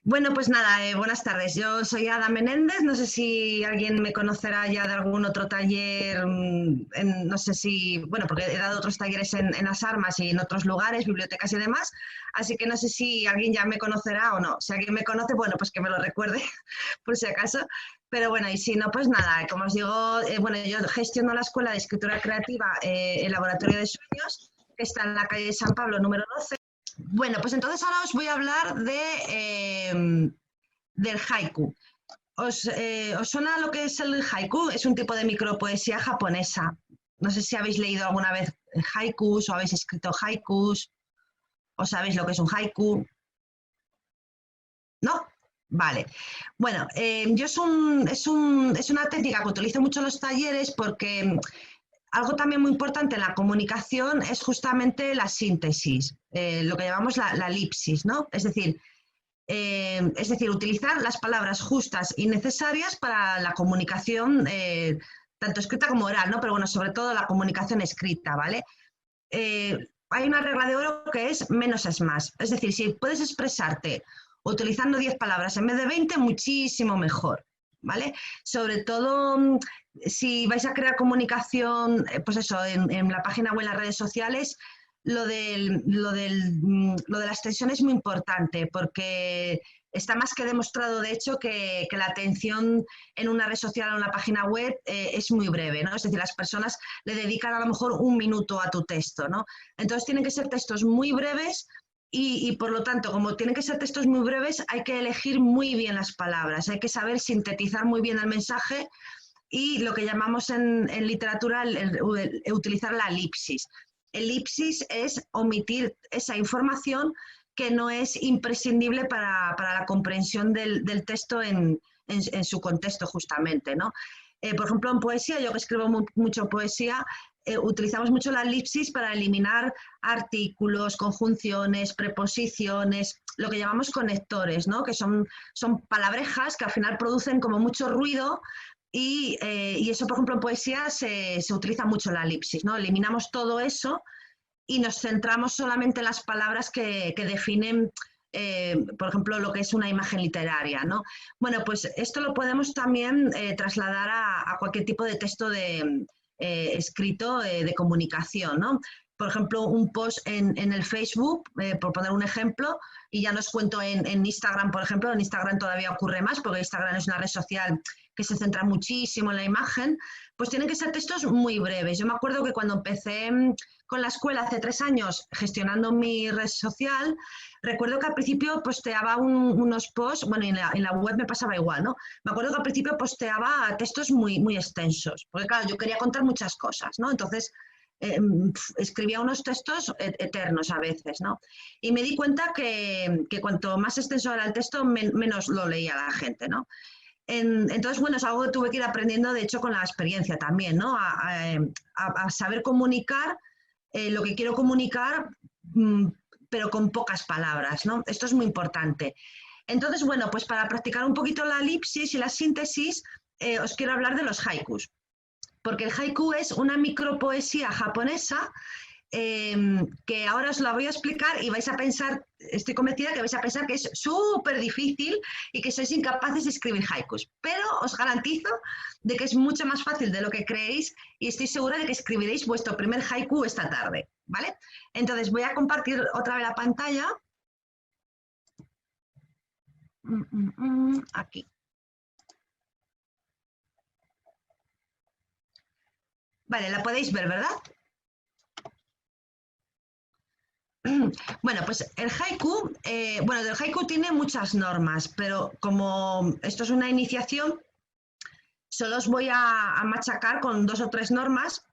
Bueno, pues nada, buenas tardes. Yo soy Ada Menéndez. No sé si alguien me conocerá ya de algún otro taller, no sé si, bueno, porque he dado otros talleres en las armas y en otros lugares, bibliotecas y demás. Así que no sé si alguien ya me conocerá o no. Si alguien me conoce, bueno, pues que me lo recuerde por si acaso. Pero bueno, y si no, pues nada, como os digo, bueno, yo gestiono la Escuela de Escritura Creativa, el Laboratorio de Sueños, que está en la calle de San Pablo número 12. Bueno, pues entonces ahora os voy a hablar del haiku. ¿Os suena lo que es el haiku? Es un tipo de micropoesía japonesa. No sé si habéis leído alguna vez haikus o habéis escrito haikus o sabéis lo que es un haiku. ¿No? Vale. Bueno, yo es una técnica que utilizo mucho en los talleres porque algo también muy importante en la comunicación es justamente la síntesis, lo que llamamos la elipsis, ¿no? Es decir, utilizar las palabras justas y necesarias para la comunicación, tanto escrita como oral, ¿no? Pero bueno, sobre todo la comunicación escrita, ¿vale? Hay una regla de oro que es menos es más. Es decir, si puedes expresarte utilizando 10 palabras en vez de 20, muchísimo mejor, ¿vale? Sobre todo si vais a crear comunicación, pues eso, en la página web, en las redes sociales, lo de la extensión es muy importante porque está más que demostrado, de hecho, que la atención en una red social o en una página web es muy breve, ¿no? Es decir, las personas le dedican a lo mejor un minuto a tu texto, ¿no? Entonces tienen que ser textos muy breves y por lo tanto, como tienen que ser textos muy breves, hay que elegir muy bien las palabras, hay que saber sintetizar muy bien el mensaje y lo que llamamos en literatura utilizar la elipsis. Elipsis es omitir esa información que no es imprescindible para la comprensión del texto en su contexto justamente, ¿no? Por ejemplo, en poesía, yo que escribo mucho poesía, utilizamos mucho la elipsis para eliminar artículos, conjunciones, preposiciones, lo que llamamos conectores, ¿no? Que son palabrejas que al final producen como mucho ruido y eso, por ejemplo, en poesía se utiliza mucho la elipsis, ¿no? Eliminamos todo eso y nos centramos solamente en las palabras que definen, por ejemplo, lo que es una imagen literaria, ¿no? Bueno, pues esto lo podemos también trasladar a cualquier tipo de texto escrito de comunicación, ¿no? Por ejemplo, un post en el Facebook, por poner un ejemplo, y ya no os cuento en Instagram, por ejemplo, en Instagram todavía ocurre más, porque Instagram es una red social que se centra muchísimo en la imagen, pues tienen que ser textos muy breves. Yo me acuerdo que cuando empecé con la escuela hace 3 años gestionando mi red social, recuerdo que al principio posteaba unos posts, bueno, y en la web me pasaba igual, ¿no? Me acuerdo que al principio posteaba textos muy, muy extensos, porque claro, yo quería contar muchas cosas, ¿no? Entonces, escribía unos textos eternos a veces, ¿no? Y me di cuenta que cuanto más extenso era el texto, menos lo leía la gente, ¿no? Entonces, bueno, es algo que tuve que ir aprendiendo, de hecho, con la experiencia también, ¿no? A saber comunicar lo que quiero comunicar, pero con pocas palabras, ¿no? Esto es muy importante. Entonces, bueno, pues para practicar un poquito la elipsis y la síntesis, os quiero hablar de los haikus, porque el haiku es una micropoesía japonesa que ahora os la voy a explicar y vais a pensar, estoy convencida que vais a pensar que es súper difícil y que sois incapaces de escribir haikus, pero os garantizo de que es mucho más fácil de lo que creéis y estoy segura de que escribiréis vuestro primer haiku esta tarde, ¿vale? Entonces voy a compartir otra vez la pantalla. Aquí. Vale, la podéis ver, ¿verdad? Bueno, pues el haiku, bueno, del haiku tiene muchas normas, pero como esto es una iniciación, solo os voy a machacar con 2 o 3 normas,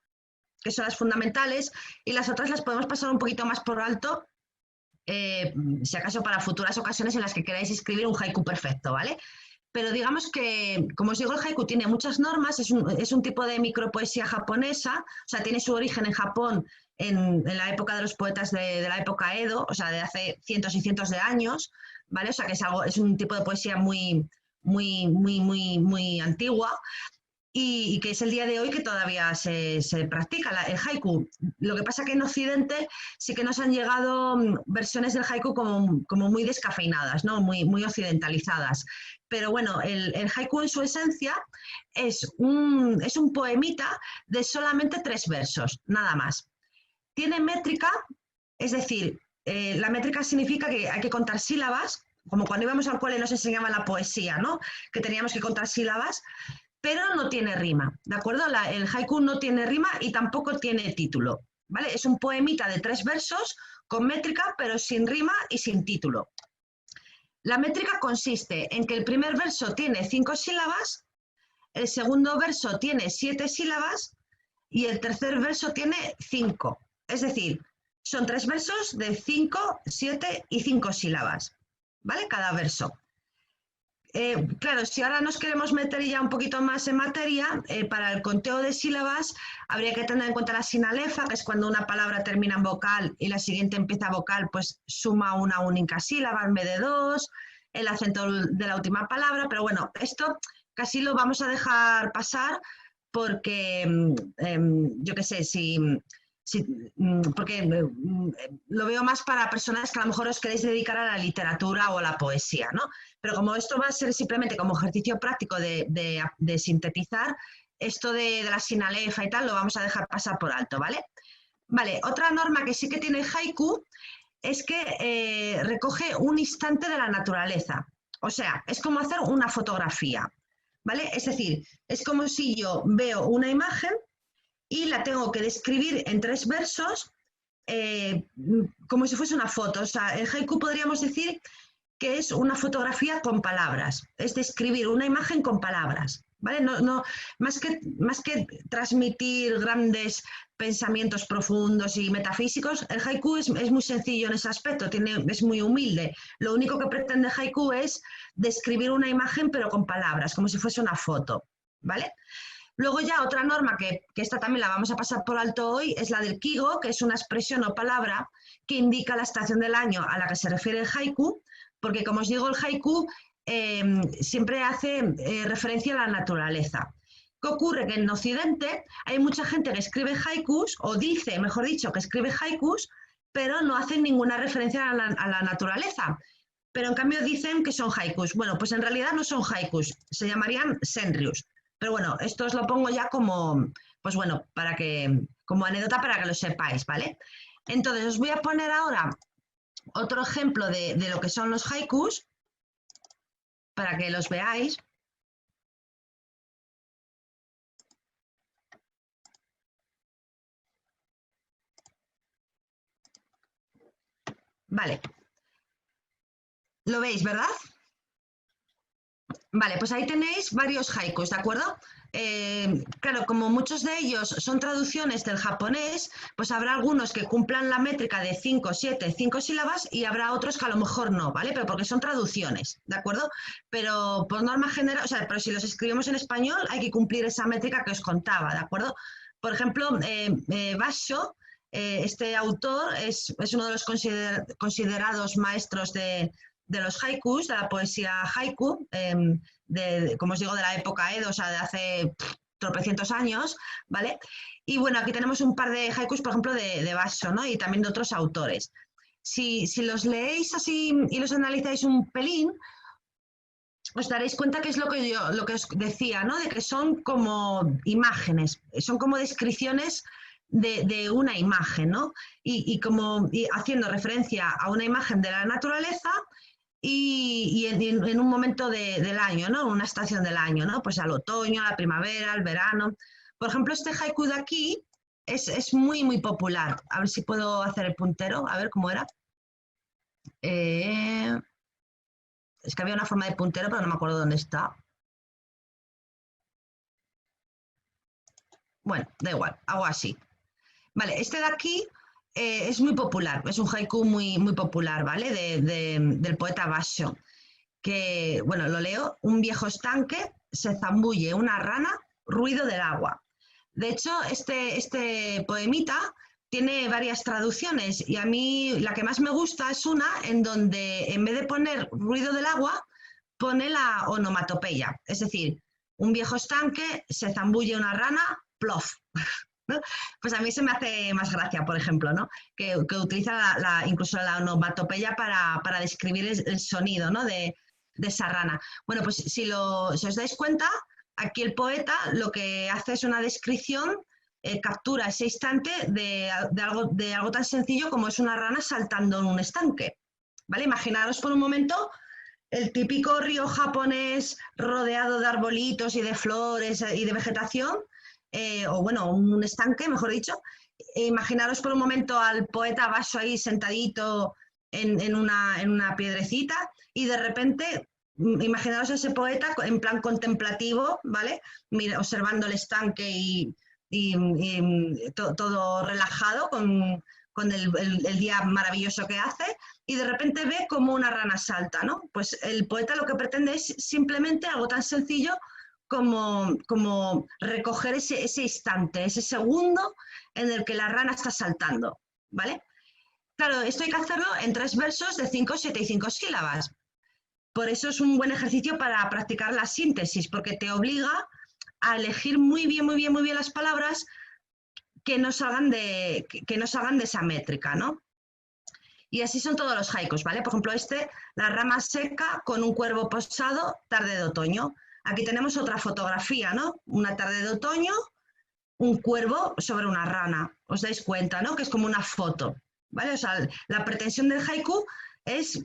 que son las fundamentales, y las otras las podemos pasar un poquito más por alto, si acaso para futuras ocasiones en las que queráis escribir un haiku perfecto, ¿vale? Pero digamos que, como os digo, el haiku tiene muchas normas, es un tipo de micropoesía japonesa, o sea, tiene su origen en Japón en la época de los poetas de la época Edo, o sea, de hace cientos y cientos de años, ¿vale? O sea, que es un tipo de poesía muy, muy, muy, muy, muy antigua. y que es el día de hoy que todavía se practica el haiku. Lo que pasa que en Occidente sí que nos han llegado versiones del haiku como muy descafeinadas, ¿no? Muy occidentalizadas. Pero bueno, el haiku en su esencia es un poemita de solamente 3 versos, nada más. Tiene métrica, es decir, la métrica significa que hay que contar sílabas, como cuando íbamos al cole nos enseñaban la poesía, ¿no? Que teníamos que contar sílabas, pero no tiene rima, ¿de acuerdo? El haiku no tiene rima y tampoco tiene título, ¿vale? Es un poemita de 3 versos con métrica, pero sin rima y sin título. La métrica consiste en que el primer verso tiene 5 sílabas, el segundo verso tiene 7 sílabas y el tercer verso tiene 5. Es decir, son 3 versos de 5, 7 y 5 sílabas, ¿vale? Cada verso. Claro, si ahora nos queremos meter ya un poquito más en materia, para el conteo de sílabas habría que tener en cuenta la sinalefa, que es cuando una palabra termina en vocal y la siguiente empieza vocal, pues suma una única sílaba en vez de 2, el acento de la última palabra, pero bueno, esto casi lo vamos a dejar pasar porque, yo qué sé, porque lo veo más para personas que a lo mejor os queréis dedicar a la literatura o a la poesía, ¿no? Pero como esto va a ser simplemente como ejercicio práctico de sintetizar, esto de la sinalefa y tal lo vamos a dejar pasar por alto, ¿vale? Vale, otra norma que sí que tiene el haiku es que recoge un instante de la naturaleza. O sea, es como hacer una fotografía, ¿vale? Es decir, es como si yo veo una imagen y la tengo que describir en 3 versos como si fuese una foto. O sea, el haiku podríamos decir que es una fotografía con palabras, es describir una imagen con palabras, ¿vale? Más que transmitir grandes pensamientos profundos y metafísicos, el haiku es muy sencillo en ese aspecto, es muy humilde. Lo único que pretende haiku es describir una imagen pero con palabras, como si fuese una foto, ¿vale? Luego ya otra norma que esta también la vamos a pasar por alto hoy es la del kigo, que es una expresión o palabra que indica la estación del año a la que se refiere el haiku, porque como os digo, el haiku siempre hace referencia a la naturaleza. ¿Qué ocurre? Que en Occidente hay mucha gente que escribe haikus, o dice, mejor dicho, que escribe haikus, pero no hacen ninguna referencia a la naturaleza. Pero en cambio dicen que son haikus. Bueno, pues en realidad no son haikus, se llamarían senryus. Pero bueno, esto os lo pongo ya como, pues bueno, como anécdota para que lo sepáis, ¿vale? Entonces os voy a poner ahora otro ejemplo de lo que son los haikus, para que los veáis. Vale. ¿Lo veis, verdad? Vale, pues ahí tenéis varios haikus, ¿de acuerdo? Claro, como muchos de ellos son traducciones del japonés, pues habrá algunos que cumplan la métrica de 5, 7, 5 sílabas y habrá otros que a lo mejor no, ¿vale? Pero porque son traducciones, ¿de acuerdo? Pero por norma general, o sea, pero si los escribimos en español hay que cumplir esa métrica que os contaba, ¿de acuerdo? Por ejemplo, Basho, este autor es uno de los considerados maestros de los haikus, de la poesía haiku, como os digo, de la época Edo, o sea, de hace tropecientos años, ¿vale? Y bueno, aquí tenemos un par de haikus, por ejemplo, de Basho, ¿no? Y también de otros autores. Si los leéis así y los analizáis un pelín, os daréis cuenta que es lo que os decía, ¿no? De que son como imágenes, son como descripciones de una imagen, ¿no? Y haciendo referencia a una imagen de la naturaleza y en un momento del año, ¿no? Una estación del año, ¿no? Pues al otoño, a la primavera, al verano. Por ejemplo, este haiku de aquí es muy, muy popular. A ver si puedo hacer el puntero, a ver cómo era. Es que había una forma de puntero, pero no me acuerdo dónde está. Bueno, da igual, hago así. Vale, este de aquí es muy popular, es un haiku muy, muy popular, ¿vale? Del poeta Basho. Que, bueno, lo leo, un viejo estanque, se zambulle una rana, ruido del agua. De hecho, este poemita tiene varias traducciones y a mí la que más me gusta es una en donde en vez de poner ruido del agua, pone la onomatopeya. Es decir, un viejo estanque, se zambulle una rana, plof. ¿No? Pues a mí se me hace más gracia, por ejemplo, ¿no? Que utiliza incluso la onomatopeya para describir el sonido, ¿no? de esa rana. Bueno, pues si os dais cuenta, aquí el poeta lo que hace es una descripción, captura ese instante de algo tan sencillo como es una rana saltando en un estanque. ¿Vale? Imaginaros por un momento el típico río japonés rodeado de arbolitos y de flores y de vegetación, o bueno, un estanque, mejor dicho. Imaginaros por un momento al poeta vaso ahí sentadito en una piedrecita y de repente imaginaros a ese poeta en plan contemplativo, ¿vale? Mira, observando el estanque y todo relajado con el día maravilloso que hace, y de repente ve como una rana salta, ¿no? Pues el poeta lo que pretende es simplemente algo tan sencillo como recoger ese instante, ese segundo en el que la rana está saltando, ¿vale? Claro, esto hay que hacerlo en 3 versos de 5, 7 y 5 sílabas. Por eso es un buen ejercicio para practicar la síntesis, porque te obliga a elegir muy bien las palabras que no salgan de esa métrica, ¿no? Y así son todos los haikus, ¿vale? Por ejemplo, la rama seca con un cuervo posado, tarde de otoño. Aquí tenemos otra fotografía, ¿no? Una tarde de otoño, un cuervo sobre una rana. ¿Os dais cuenta, no? Que es como una foto, ¿vale? O sea, la pretensión del haiku es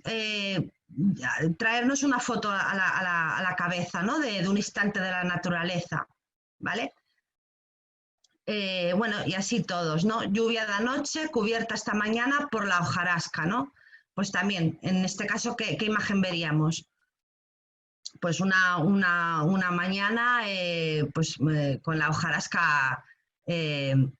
traernos una foto a la cabeza, ¿no? De un instante de la naturaleza, ¿vale? Bueno, y así todos, ¿no? Lluvia de anoche, cubierta esta mañana por la hojarasca, ¿no? Pues también, en este caso, ¿qué imagen veríamos? Pues una mañana con la hojarasca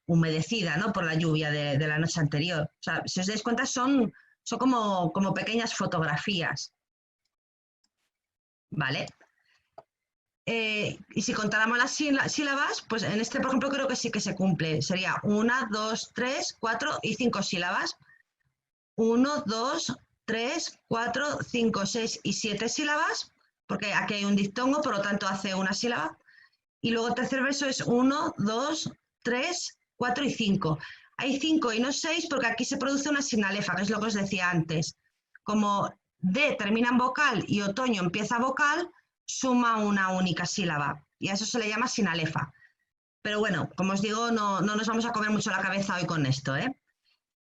humedecida, ¿no? Por la lluvia de la noche anterior. O sea, si os dais cuenta, son como pequeñas fotografías, ¿vale? Y si contáramos las sílabas, pues en este, por ejemplo, creo que sí que se cumple. Sería 1, 2, 3, 4 y 5 sílabas. 1, 2, 3, 4, 5, 6 y 7 sílabas, porque aquí hay un diptongo, por lo tanto hace una sílaba. Y luego el tercer verso es 1, 2, 3, 4 y 5. Hay 5 y no 6 porque aquí se produce una sinalefa, que es lo que os decía antes. Como D termina en vocal y otoño empieza vocal, suma una única sílaba. Y a eso se le llama sinalefa. Pero bueno, como os digo, no nos vamos a comer mucho la cabeza hoy con esto, ¿eh?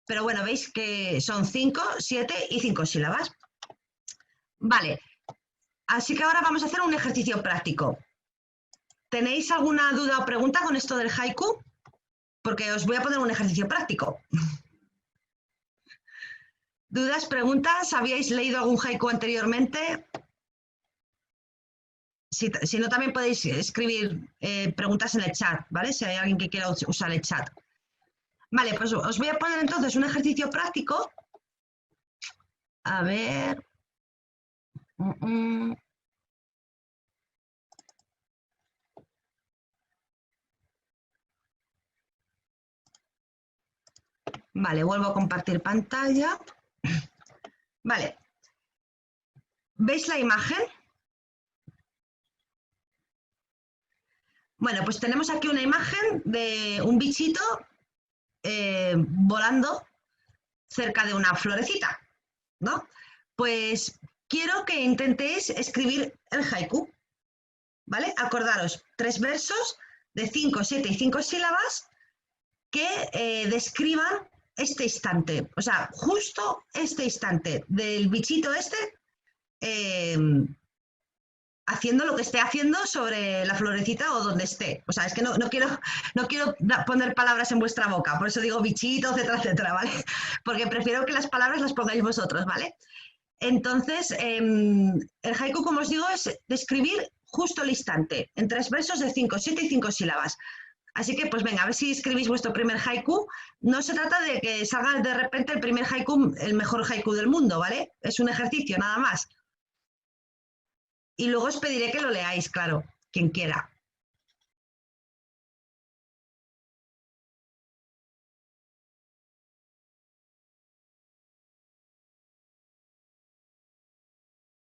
Pero bueno, veis que son 5, 7 y 5 sílabas. Vale, así que ahora vamos a hacer un ejercicio práctico. ¿Tenéis alguna duda o pregunta con esto del haiku? Porque os voy a poner un ejercicio práctico. ¿Dudas, preguntas? ¿Habíais leído algún haiku anteriormente? Si no, también podéis escribir preguntas en el chat, ¿vale? Si hay alguien que quiera usar el chat. Vale, pues os voy a poner entonces un ejercicio práctico. A ver. Vale, vuelvo a compartir pantalla. Vale. ¿Veis la imagen? Bueno, pues tenemos aquí una imagen de un bichito volando cerca de una florecita, ¿no? Pues quiero que intentéis escribir el haiku, ¿vale? Acordaros, 3 versos de 5, 7 y 5 sílabas que describan este instante, o sea, justo este instante del bichito haciendo lo que esté haciendo sobre la florecita o donde esté. O sea, es que no quiero poner palabras en vuestra boca, por eso digo bichito, etcétera, etcétera, ¿vale? Porque prefiero que las palabras las pongáis vosotros, ¿vale? Entonces, el haiku, como os digo, es describir justo el instante, en 3 versos de 5, 7 y 5 sílabas. Así que, pues venga, a ver si escribís vuestro primer haiku. No se trata de que salga de repente el primer haiku, el mejor haiku del mundo, ¿vale? Es un ejercicio, nada más. Y luego os pediré que lo leáis, claro, quien quiera.